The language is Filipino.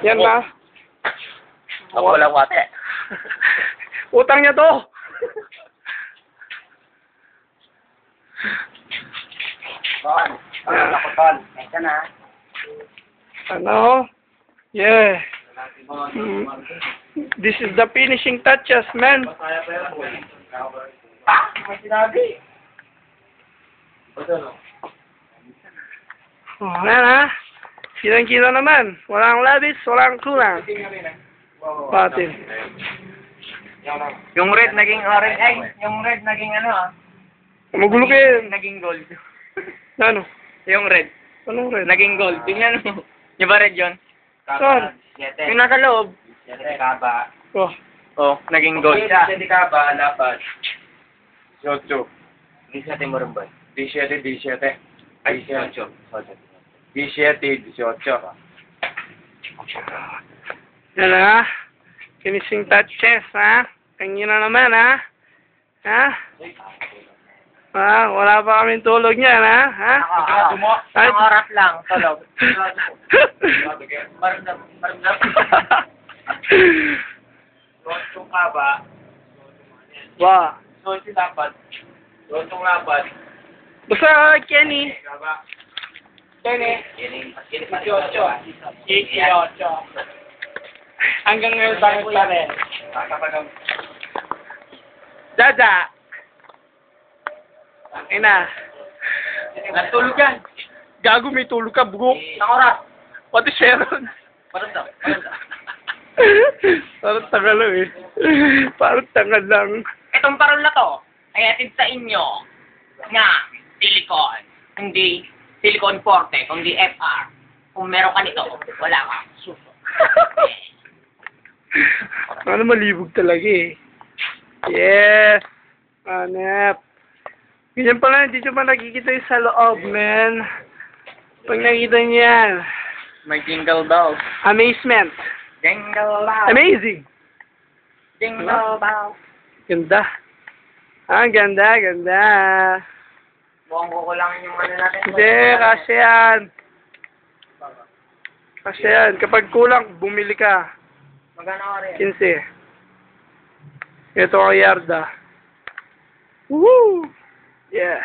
Yan na. Ako walang wate. Utang niya to. Bon, pangala ko ton. Ito na. Ano? Yeah. This is the finishing touches, man. May sinabi. Oh, yan ha. Kitang-kita naman. Walang labis, walang kulang. Patin. Yung red naging orange. Ay, yung red naging ano ah. Magulo kayo. Naging gold. Ano? Yung red. Anong red? Naging gold. Tingnan mo. Yung ba red yun? Saan? Yung nasa loob. Oh. Oh, naging gold. Hindi ka ba dapat 18? 17 mo rin ba? 17. Ay, 18. 17, 18. Yan ha. Finishing touches ha. Kanina na naman ha. Ha? Ha? Wala pa kaming tulog niyan ha. Ha? Ang oras lang. Tulog. Maramdam. Lotong ka ba? Wow. Lotong dapat. Lotong lapat. Basta Kenny. Ka ba? Kenny. 18. Hanggang ngayon bakit pa rin? Kakapagam. Dada. Ina. Natulog yan. Gago may tulog ka, bugok. Ang oras. Pati Sharon. Maramdam. Parang tanga lang eh. Parang tanga lang. Itong parol na to ay atid sa inyo nga silicone. Hindi silicone forte, kundi FR. Kung meron ka nito, wala ka. Suso. Ano malibog talaga eh. Yes! Hanep. Ganyan pala, hindi nyo pa nakikita yung sa loob, man. Pag nakita nyo yan, May jingle bells. amazement. Jingle bells. Amazing! Jingle bells. Ganda. Ah, ganda, ganda. Mukhang kukulangin yung ano natin. Hindi, kasi yan. Kasi yan. Kapag kulang, bumili ka. Magana ka rin. 15. Ito ang yarda. Woo! Yeah.